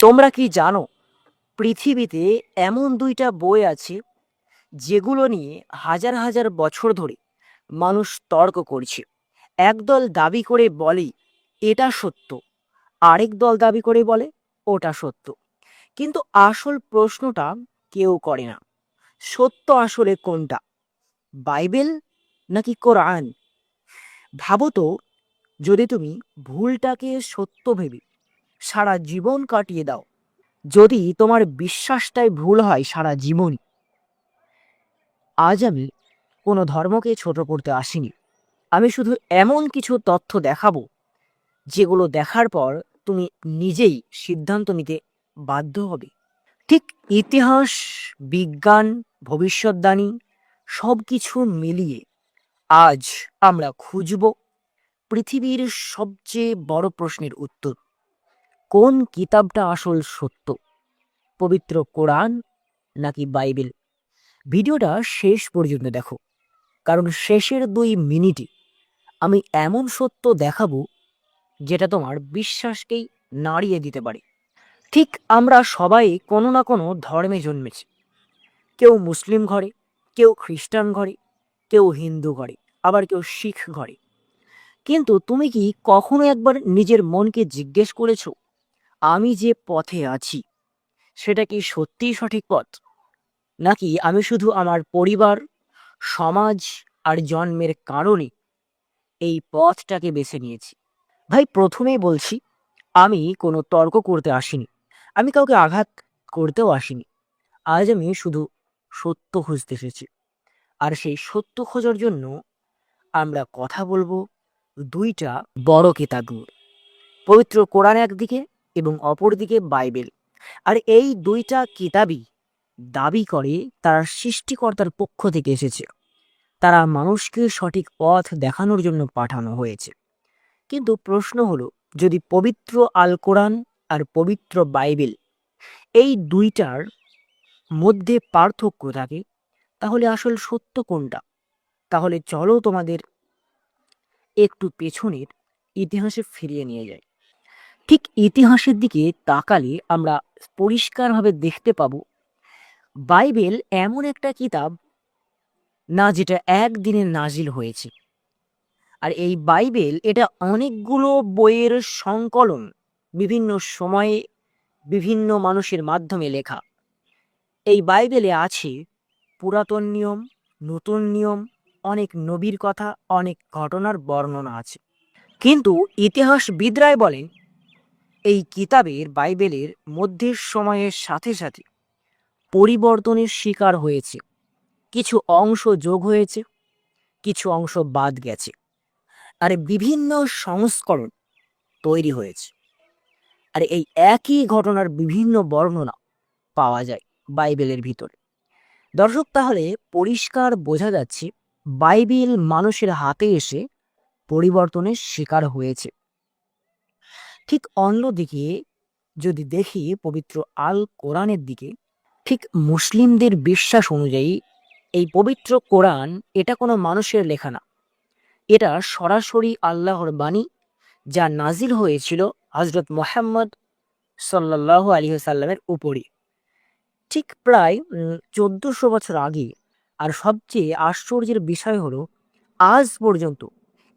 তোমরা কি জানো পৃথিবীতে এমন দুইটা বই আছে যেগুলো নিয়ে হাজার হাজার বছর ধরে মানুষ তর্ক করছে। একদল দাবি করে বলে এটা সত্য, আরেক দল দাবি করে বলে ওটা সত্য। কিন্তু আসল প্রশ্নটা কেউ করে না, সত্য আসলে কোনটা, বাইবেল নাকি কোরআন? ভাবো তো, যদি তুমি ভুলটাকে সত্য ভেবে সারা জীবন কাটিয়ে দাও, যদি তোমার বিশ্বাসটাই ভুল হয় সারা জীবন। আজ আমি কোনো ধর্মকে ছোট করতে আসিনি, আমি শুধু এমন কিছু তথ্য দেখাবো যেগুলো দেখার পর তুমি নিজেই সিদ্ধান্ত নিতে বাধ্য হবে। ঠিক ইতিহাস, বিজ্ঞান, ভবিষ্যৎবাণী সব কিছু মিলিয়ে আজ আমরা খুঁজব পৃথিবীর সবচেয়ে বড় প্রশ্নের উত্তর। কোন কিতাবটা আসল সত্য, পবিত্র কোরআন নাকি বাইবেল? ভিডিওটা শেষ পর্যন্ত দেখো, কারণ শেষের 2 মিনিটে আমি এমন সত্য দেখাবো যেটা তোমার বিশ্বাসকেই নাড়িয়ে দিতে পারে। ঠিক আমরা সবাই কোনো না কোনো ধর্মে জন্মেছি, কেউ মুসলিম ঘরে, কেউ খ্রিস্টান ঘরে, কেউ হিন্দু ঘরে, আবার কেউ শিখ ঘরে। কিন্তু তুমি কি কখনো একবার নিজের মনকে জিজ্ঞেস করেছো, আমি যে পথে আছি সেটা কি সত্যিই সঠিক পথ, নাকি আমি শুধু আমার পরিবার, সমাজ আর জন্মের কারণে এই পথটাকে বেছে নিয়েছি? ভাই, প্রথমেই বলছি, আমি কোনো তর্ক করতে আসিনি, আমি কাউকে আঘাত করতেও আসিনি। আজ আমি শুধু সত্য খুঁজতে এসেছি। আর সেই সত্য খোঁজার জন্য আমরা কথা বলবো দুইটা বড় কিতাব নিয়ে, পবিত্র কোরআন একদিকে এবং অপরদিকে বাইবেল। আর এই দুইটা কিতাবই দাবি করে তারা সৃষ্টিকর্তার পক্ষ থেকে এসেছে, তারা মানুষকে সঠিক পথ দেখানোর জন্য পাঠানো হয়েছে। কিন্তু প্রশ্ন হলো, যদি পবিত্র আল কোরআন আর পবিত্র বাইবেল এই দুইটার মধ্যে পার্থক্য থাকে, তাহলে আসল সত্য কোনটা? তাহলে চলো তোমাদের একটু পেছনের ইতিহাসে ফিরিয়ে নিয়ে যায়। ঠিক ইতিহাসের দিকে তাকালে আমরা পরিষ্কারভাবে দেখতে পাবো বাইবেল এমন একটা কিতাব না যেটা একদিনে নাজিল হয়েছে। আর এই বাইবেল এটা অনেকগুলো বইয়ের সংকলন, বিভিন্ন সময়ে বিভিন্ন মানুষের মাধ্যমে লেখা। এই বাইবেলে আছে পুরাতন নিয়ম, নতুন নিয়ম, অনেক নবীর কথা, অনেক ঘটনার বর্ণনা আছে। কিন্তু ইতিহাসবিদরাই বলেন এই কিতাবের, বাইবেলের মধ্যে সময়ের সাথে সাথে পরিবর্তনের শিকার হয়েছে। কিছু অংশ যোগ হয়েছে, কিছু অংশ বাদ গেছে, আর বিভিন্ন সংস্করণ তৈরি হয়েছে। আর এই একই ঘটনার বিভিন্ন বর্ণনা পাওয়া যায় বাইবেলের ভিতরে। দর্শক, তাহলে পরিষ্কার বোঝা যাচ্ছে বাইবেল মানুষের হাতে এসে পরিবর্তনের শিকার হয়েছে। ঠিক অন্যদিকে যদি দেখি পবিত্র আল কোরআনের দিকে, ঠিক মুসলিমদের বিশ্বাস অনুযায়ী এই পবিত্র কোরআন এটা কোনো মানুষের লেখা না, এটা সরাসরি আল্লাহর বাণী, যা নাজিল হয়েছিল হজরত মোহাম্মদ সাল্লাল্লাহু আলাইহি সাল্লামের উপরে ঠিক প্রায় 1400 বছর আগে। আর সবচেয়ে আশ্চর্যের বিষয় হলো, আজ পর্যন্ত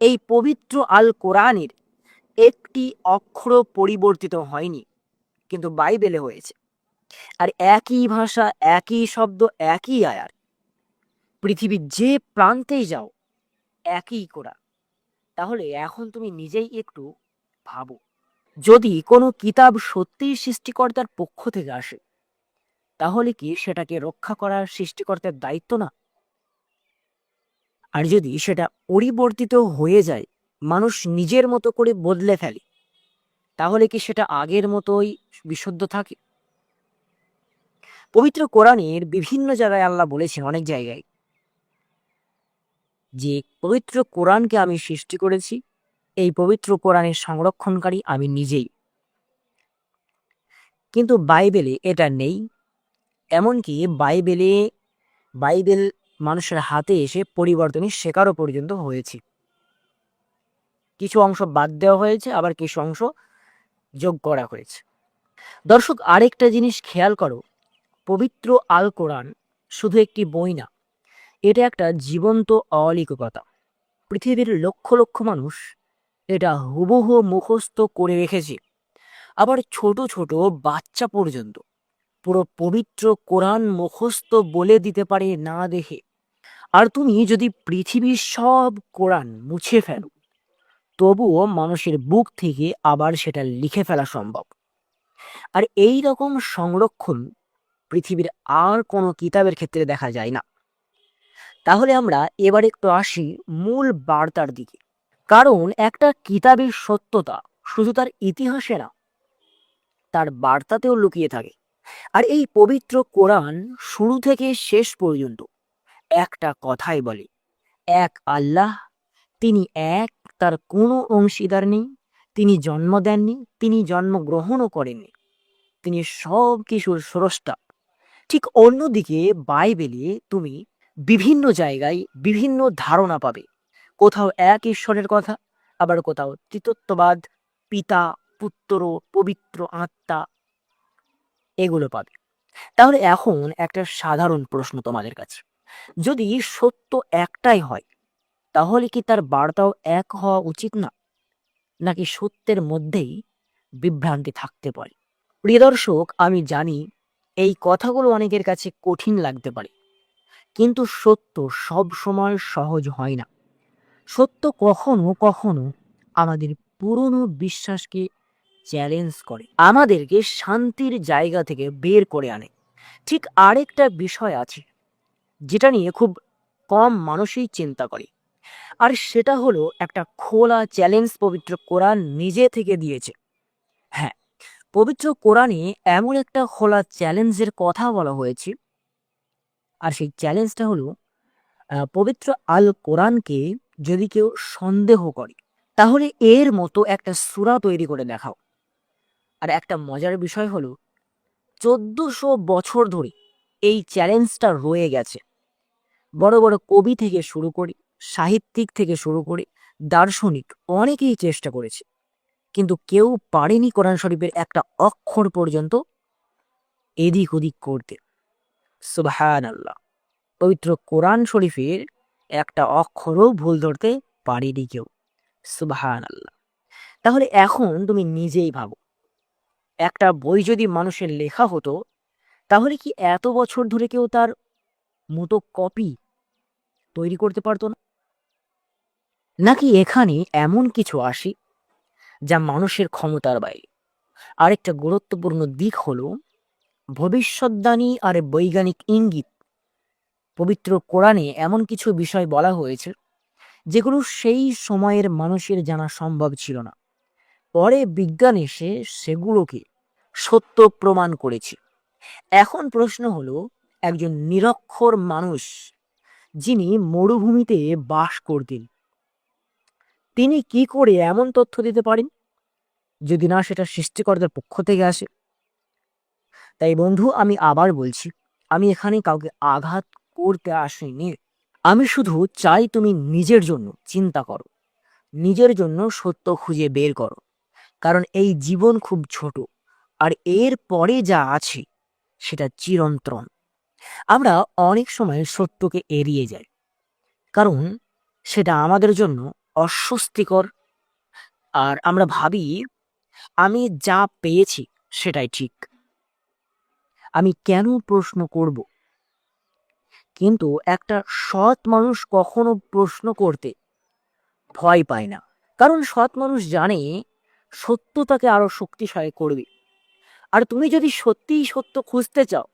এই পবিত্র আল কোরআনের একটি অক্ষর পরিবর্তিত হয়নি, কিন্তু বাইবেলে হয়েছে। আর একই ভাষা, একই শব্দ, একই আয়াত, পৃথিবীর যে প্রান্তেই যাও একই কোরআন। তাহলে এখন তুমি নিজেই একটু ভাবো, যদি কোনো কিতাব সত্যিই সৃষ্টিকর্তার পক্ষ থেকে আসে, তাহলে কি সেটাকে রক্ষা করার সৃষ্টিকর্তার দায়িত্ব না? আর যদি সেটা পরিবর্তিত হয়ে যায়, মানুষ নিজের মতো করে বদলে ফেলে, তাহলে কি সেটা আগের মতোই বিশুদ্ধ থাকে? পবিত্র কোরআনের বিভিন্ন জায়গায় আল্লাহ বলেছেন, অনেক জায়গায়, যে পবিত্র কোরআনকে আমি সৃষ্টি করেছি, এই পবিত্র কোরআনের সংরক্ষণকারী আমি নিজেই। কিন্তু বাইবেলে এটা নেই। এমনকি বাইবেল মানুষের হাতে এসে পরিবর্তনের শিকারও পর্যন্ত হয়েছে। কিছু অংশ বাদ দেওয়া হয়েছে, আবার কিছু অংশ যোগ করা হয়েছে। দর্শক, আরেকটা জিনিস খেয়াল করো, পবিত্র আল কোরআন শুধু একটি বই না, এটা একটা জীবন্ত অলৌকিকতা। পৃথিবীর লক্ষ লক্ষ মানুষ এটা হুবহু মুখস্থ করে রেখেছে। আবার ছোট ছোট বাচ্চা পর্যন্ত পুরো পবিত্র কোরআন মুখস্থ বলে দিতে পারে না দেখে। আর তুমি যদি পৃথিবীর সব কোরআন মুছে ফেলো, তবুও মানুষের বুক থেকে আবার সেটা লিখে ফেলা সম্ভব। আর এই রকম সংরক্ষণ পৃথিবীর আর কোনো কিতাবের ক্ষেত্রে দেখা যায় না। তাহলে আমরা এবার একটু আসি মূল বার্তার দিকে। কারণ একটা কিতাবের সত্যতা শুধু তার ইতিহাসে না, তার বার্তাতেও লুকিয়ে থাকে। আর এই পবিত্র কোরআন শুরু থেকে শেষ পর্যন্ত একটা কথাই বলে, এক আল্লাহ, তিনি এক, তার কোনো অংশীদার নেই, তিনি জন্ম দেননি, তিনি জন্মগ্রহণও করেননি, তিনি সব কিছুর স্রষ্টা। ঠিক অন্যদিকে বাইবেলে তুমি বিভিন্ন জায়গায় বিভিন্ন ধারণা পাবে। কোথাও এক ঈশ্বরের কথা, আবার কোথাও তৃতীয়ত্ববাদ, পিতা, পুত্র, পবিত্র আত্মা, এগুলো পাবে। তাহলে এখন একটা সাধারণ প্রশ্ন তোমাদের কাছে, যদি সত্য একটাই হয়, তাহলে কি তার বার্তাও এক হওয়া উচিত না? নাকি সত্যের মধ্যেই বিভ্রান্তি থাকতে পারে? প্রিয় দর্শক, আমি জানি এই কথাগুলো অনেকের কাছে কঠিন লাগতে পারে, কিন্তু সত্য সব সময় সহজ হয় না। সত্য কখনো কখনো আমাদের পুরনো বিশ্বাসকে চ্যালেঞ্জ করে, আমাদেরকে শান্তির জায়গা থেকে বের করে আনে। ঠিক আরেকটা বিষয় আছে যেটা নিয়ে খুব কম মানুষই চিন্তা করে, আর সেটা হলো একটা খোলা চ্যালেঞ্জ পবিত্র কোরআন নিজে থেকে দিয়েছে। হ্যাঁ, পবিত্র কোরআনে এমন একটা খোলা চ্যালেঞ্জের কথা বলা হয়েছে, আর সেই চ্যালেঞ্জটা হলো পবিত্র আল কোরআনকে যদি কেউ সন্দেহ করে, তাহলে এর মতো একটা সূরা তৈরি করে দেখাও। আর একটা মজার বিষয় হলো, 1400 বছর ধরে এই চ্যালেঞ্জটা রয়ে গেছে। বড় বড় কবি থেকে শুরু করে, সাহিত্যিক থেকে শুরু করে, দার্শনিক অনেকেই চেষ্টা করেছে, কিন্তু কেউ পারেনি কোরআন শরীফের একটা অক্ষর পর্যন্ত এদিক ওদিক করতে। সুবহানাল্লাহ, পবিত্র কোরআন শরীফের একটা অক্ষরও ভুল ধরতে পারেনি কেউ। সুবহানাল্লাহ। তাহলে এখন তুমি নিজেই ভাবো, একটা বই যদি মানুষের লেখা হতো, তাহলে কি এত বছর ধরে কেউ তার মতো কপি তৈরি করতে পারতো না? নাকি এখানে এমন কিছু আসে যা মানুষের ক্ষমতার বাইরে? আরেকটা গুরুত্বপূর্ণ দিক হলো ভবিষ্যদ্বাণী আর বৈজ্ঞানিক ইঙ্গিত। পবিত্র কোরআনে এমন কিছু বিষয় বলা হয়েছে যেগুলো সেই সময়ের মানুষের জানা সম্ভব ছিল না। পরে বিজ্ঞান এসে সেগুলোকে সত্য প্রমাণ করেছে। এখন প্রশ্ন হলো, একজন নিরক্ষর মানুষ যিনি মরুভূমিতে বাস করতেন, তিনি কি করে এমন তথ্য দিতে পারেন, যদি না সেটা সৃষ্টিকর্তার পক্ষ থেকে আসে? তাই বন্ধু, আমি আবার বলছি, আমি এখানে কাউকে আঘাত করতে আসিনি। আমি শুধু চাই তুমি নিজের জন্য চিন্তা করো, নিজের জন্য সত্য খুঁজে বের করো। কারণ এই জীবন খুব ছোট, আর এর পরে যা আছে সেটা চিরন্তন। আমরা অনেক সময় সত্যকে এড়িয়ে যাই, কারণ সেটা আমাদের জন্য অস্বস্তিকর। আর আমরা ভাবি, আমি যা পেয়েছি সেটাই ঠিক, আমি কেন প্রশ্ন করব? কিন্তু একটা সৎ মানুষ কখনো প্রশ্ন করতে ভয় পায় না, কারণ সৎ মানুষ জানে সত্য তাকে আরো শক্তিশালী করবে। আর তুমি যদি সত্যিই সত্য খুঁজতে চাও,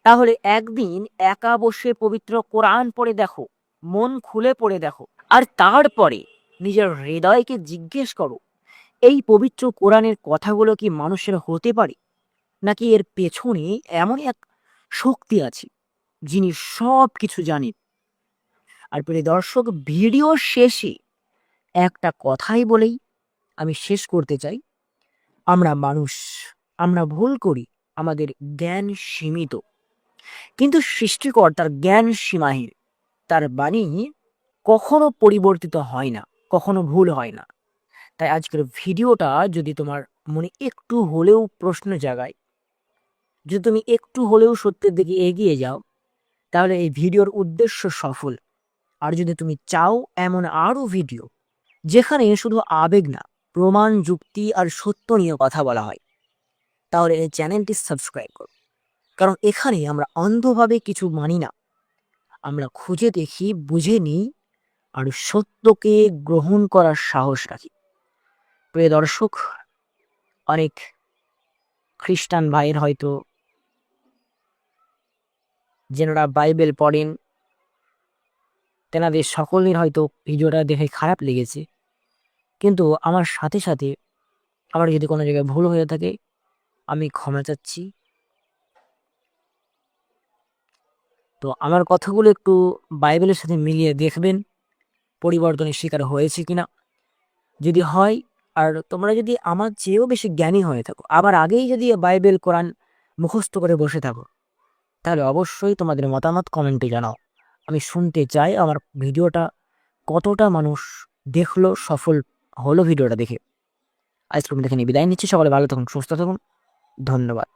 তাহলে একদিন একা বসে পবিত্র কোরআন পড়ে দেখো, মন খুলে পড়ে দেখো, আর তারপরে নিজের হৃদয়কে জিজ্ঞেস করো, এই পবিত্র কোরআনের কথাগুলো কি মানুষের হতে পারে, নাকি এর পেছনে এমন এক শক্তি আছে যিনি সব কিছু জানেন? আর প্রিয় দর্শক, ভিডিও শেষে একটা কথাই বলেই আমি শেষ করতে চাই, আমরা মানুষ, আমরা ভুল করি, আমাদের জ্ঞান সীমিত, কিন্তু সৃষ্টিকর্তার জ্ঞান সীমাহীন। তার বাণী কখনো পরিবর্তিত হয় না, কখনো ভুল হয় না। তাই আজকের ভিডিওটা যদি তোমার মনে একটু হলেও প্রশ্ন জাগায়, যদি তুমি একটু হলেও সত্যের দিকে এগিয়ে যাও, তাহলে এই ভিডিওর উদ্দেশ্য সফল। আর যদি তুমি চাও এমন আরও ভিডিও যেখানে শুধু আবেগ না, প্রমাণ, যুক্তি আর সত্য নিয়ে কথা বলা হয়, তাহলে এই চ্যানেলটি সাবস্ক্রাইব করো। কারণ এখানে আমরা অন্ধভাবে কিছু মানি না, আমরা খুঁজে দেখি, বুঝে নিই আর সত্যকে গ্রহণ করার সাহস রাখি। প্রিয় দর্শক, অনেক খ্রিস্টান ভাইয়ের হয়তো, যেনারা বাইবেল পড়েন, তেনাদের সকলের হয়তো ভিডিওটা দেখে খারাপ লেগেছে। কিন্তু আমার সাথে সাথে আমার যদি কোনো জায়গায় ভুল হয়ে থাকে, আমি ক্ষমা চাচ্ছি। তো আমার কথাগুলো একটু বাইবেলের সাথে মিলিয়ে দেখবেন পরিবর্তনের শিকার হয়েছে কিনা। যদি হয়, আর তোমরা যদি আমার চেয়েও বেশি জ্ঞানী হয়ে থাকো, আবার আগেই যদি বাইবেল কোরআন মুখস্থ করে বসে থাকো, তাহলে অবশ্যই তোমাদের মতামত কমেন্টে জানাও। আমি শুনতে চাই আমার ভিডিওটা কতটা মানুষ দেখলো, সফল হলো ভিডিওটা দেখে। আজকে আমি দেখে নিয়ে বিদায় নিচ্ছি। সকলে ভালো থাকুন, সুস্থ থাকুন। ধন্যবাদ।